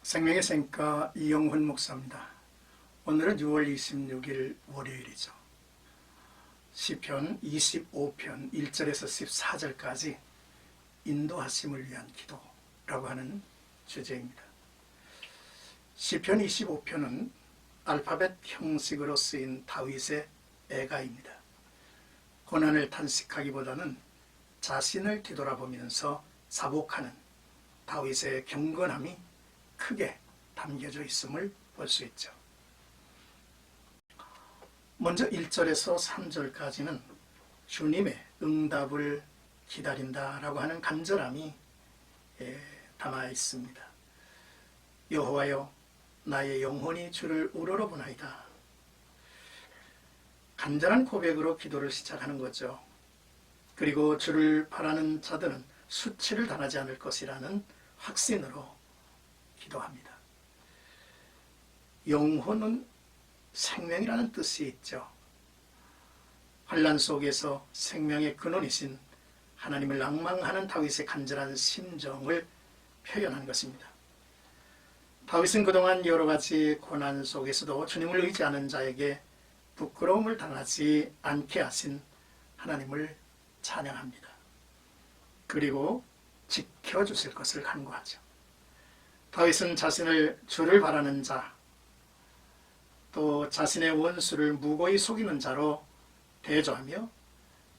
생명의 생가 이영훈 목사입니다. 오늘은 6월 26일 월요일이죠. 시편 25편 1절에서 14절까지 인도하심을 위한 기도라고 하는 주제입니다. 시편 25편은 알파벳 형식으로 쓰인 다윗의 애가입니다. 고난을 탄식하기보다는 자신을 뒤돌아보면서 자복하는 다윗의 경건함이 크게 담겨져 있음을 볼 수 있죠. 먼저 1절에서 3절까지는 주님의 응답을 기다린다라고 하는 간절함이 담아 있습니다. 여호와여, 나의 영혼이 주를 우러러보나이다. 간절한 고백으로 기도를 시작하는 거죠. 그리고 주를 바라는 자들은 수치를 당하지 않을 것이라는 확신으로 기도합니다. 영혼은 생명이라는 뜻이 있죠. 환난 속에서 생명의 근원이신 하나님을 낭망하는 다윗의 간절한 심정을 표현한 것입니다. 다윗은 그동안 여러 가지 고난 속에서도 주님을 의지하는 자에게 부끄러움을 당하지 않게 하신 하나님을 찬양합니다. 그리고 지켜주실 것을 간구하죠. 다윗은 자신을 주를 바라는 자, 또 자신의 원수를 무고히 속이는 자로 대조하며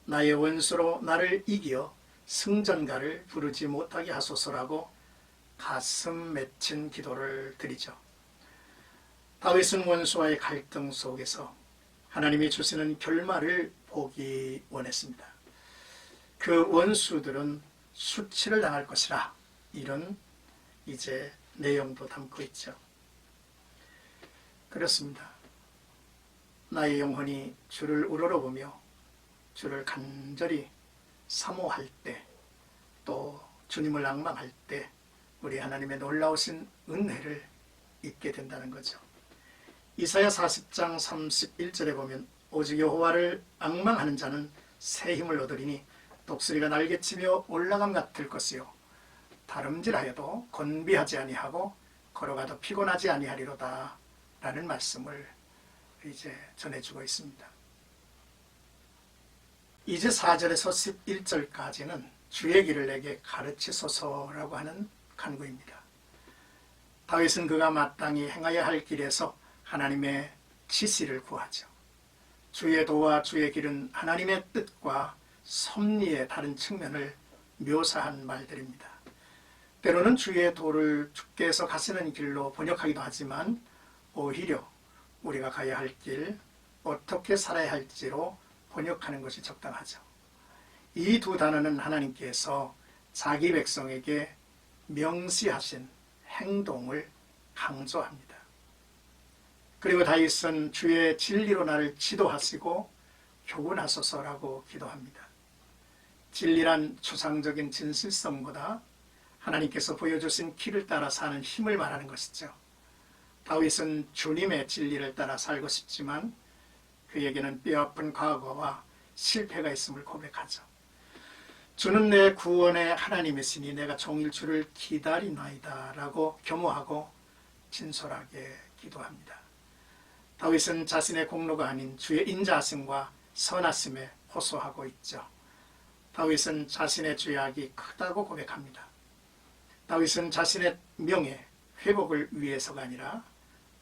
나의 원수로 나를 이겨 승전가를 부르지 못하게 하소서라고 가슴 맺힌 기도를 드리죠. 다윗은 원수와의 갈등 속에서 하나님이 주시는 결말을 보기 원했습니다. 그 원수들은 수치를 당할 것이라, 이런 이제 내용도 담고 있죠. 그렇습니다. 나의 영혼이 주를 우러러보며 주를 간절히 사모할 때, 또 주님을 낭망할 때 우리 하나님의 놀라우신 은혜를 잊게 된다는 거죠. 이사야 40장 31절에 보면 오직 여호와를 앙망하는 자는 새 힘을 얻으리니 독수리가 날개치며 올라감 같을 것이요 다름질하여도 건비하지 아니하고 걸어가도 피곤하지 아니하리로다 라는 말씀을 이제 전해주고 있습니다. 이제 4절에서 11절까지는 주의 길을 내게 가르치소서라고 하는 간구입니다. 다윗은 그가 마땅히 행하여야 할 길에서 하나님의 지시를 구하죠. 주의 도와 주의 길은 하나님의 뜻과 섭리의 다른 측면을 묘사한 말들입니다. 때로는 주의 도를 주께서 가시는 길로 번역하기도 하지만 오히려 우리가 가야 할 길, 어떻게 살아야 할지로 번역하는 것이 적당하죠. 이 두 단어는 하나님께서 자기 백성에게 명시하신 행동을 강조합니다. 그리고 다윗은 주의 진리로 나를 지도하시고 교훈하소서라고 기도합니다. 진리란 추상적인 진실성보다 하나님께서 보여주신 길을 따라 사는 힘을 말하는 것이죠. 다윗은 주님의 진리를 따라 살고 싶지만 그에게는 뼈아픈 과거와 실패가 있음을 고백하죠. 주는 내 구원의 하나님이시니 내가 종일 주를 기다리나이다 라고 겸허하고 진솔하게 기도합니다. 다윗은 자신의 공로가 아닌 주의 인자하심과 선하심에 호소하고 있죠. 다윗은 자신의 죄악이 크다고 고백합니다. 다윗은 자신의 명예, 회복을 위해서가 아니라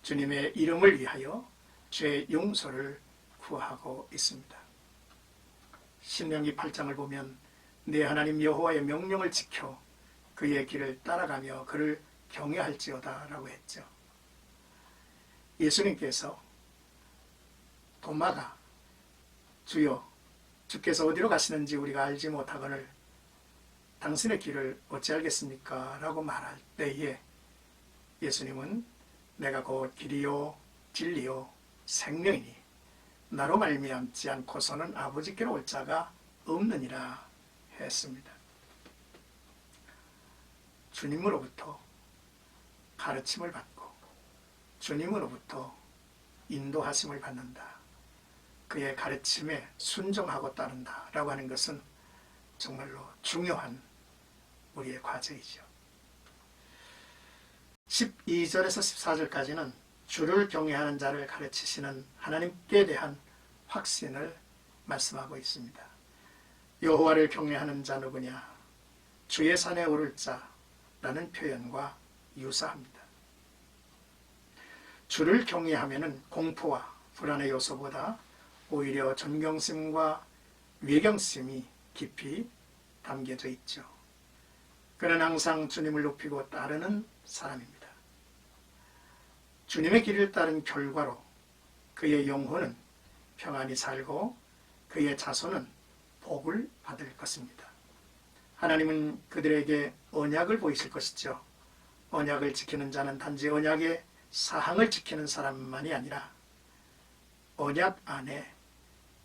주님의 이름을 위하여 죄 용서를 구하고 있습니다. 신명기 8장을 보면 내 하나님 여호와의 명령을 지켜 그의 길을 따라가며 그를 경외할지어다 라고 했죠. 예수님께서 도마가 주여 주께서 어디로 가시는지 우리가 알지 못하거늘 당신의 길을 어찌 알겠습니까? 라고 말할 때에 예수님은 내가 곧 길이요 진리요 생명이니 나로 말미암지 않고서는 아버지께로 올 자가 없느니라 했습니다. 주님으로부터 가르침을 받고 주님으로부터 인도하심을 받는다. 그의 가르침에 순종하고 따른다 라고 하는 것은 정말로 중요한 우리의 과제이죠. 12절에서 14절까지는 주를 경외하는 자를 가르치시는 하나님께 대한 확신을 말씀하고 있습니다. 여호와를 경외하는 자 누구냐? 주의 산에 오를 자라는 표현과 유사합니다. 주를 경외하면은 공포와 불안의 요소보다 오히려 존경심과 외경심이 깊이 담겨져 있죠. 그는 항상 주님을 높이고 따르는 사람입니다. 주님의 길을 따른 결과로 그의 영혼은 평안히 살고 그의 자손은 복을 받을 것입니다. 하나님은 그들에게 언약을 보이실 것이죠. 언약을 지키는 자는 단지 언약의 사항을 지키는 사람만이 아니라 언약 안에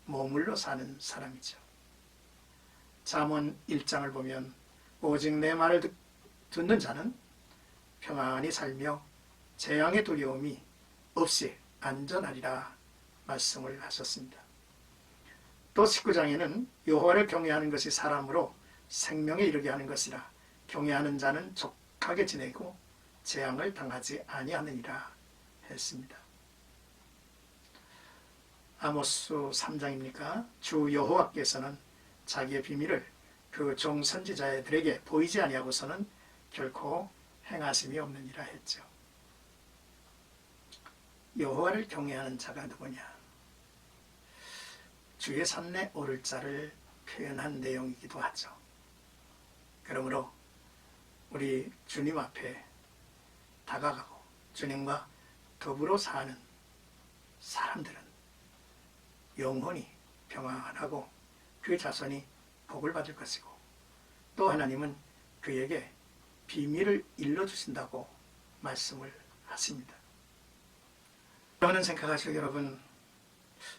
머물러 사는 사람이죠. 잠언 1장을 보면 오직 내 말을 듣는 자는 평안히 살며 재앙의 두려움이 없이 안전하리라 말씀을 하셨습니다. 또 19장에는 여호와를 경외하는 것이 사람으로 생명에 이르게 하는 것이라 경외하는 자는 족하게 지내고 재앙을 당하지 아니하느니라 했습니다. 아모스 3장입니까? 주 여호와께서는 자기의 비밀을 그 종 선지자들에게 보이지 아니하고서는 결코 행하심이 없느니라 했죠. 여호와를 경외하는 자가 누구냐? 주의 산에 오를 자를 표현한 내용이기도 하죠. 그러므로 우리 주님 앞에 다가가고 주님과 더불어 사는 사람들은 영혼이 평안하고 그 자손이 복을 받을 것이고 또 하나님은 그에게 비밀을 일러주신다고 말씀을 하십니다. 저는 생각하시고 여러분,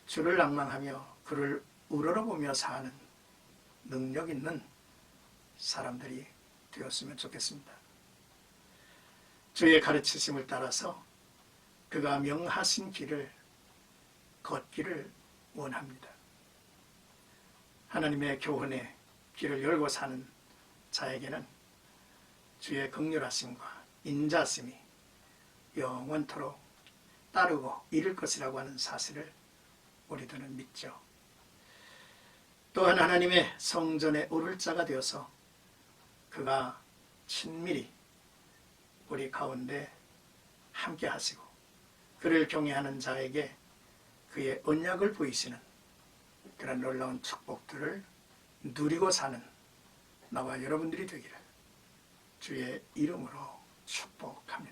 주를 낭망하며 그를 우러러보며 사는 능력 있는 사람들이 되었으면 좋겠습니다. 주의 가르치심을 따라서 그가 명하신 길을 걷기를 원합니다. 하나님의 교훈에 길을 열고 사는 자에게는 주의 긍휼하심과 인자심이 영원토록 따르고 이룰 것이라고 하는 사실을 우리들은 믿죠. 또한 하나님의 성전에 오를 자가 되어서 그가 친밀히 우리 가운데 함께 하시고 그를 경외하는 자에게 그의 언약을 보이시는 그런 놀라운 축복들을 누리고 사는 나와 여러분들이 되기를 주의 이름으로 축복합니다.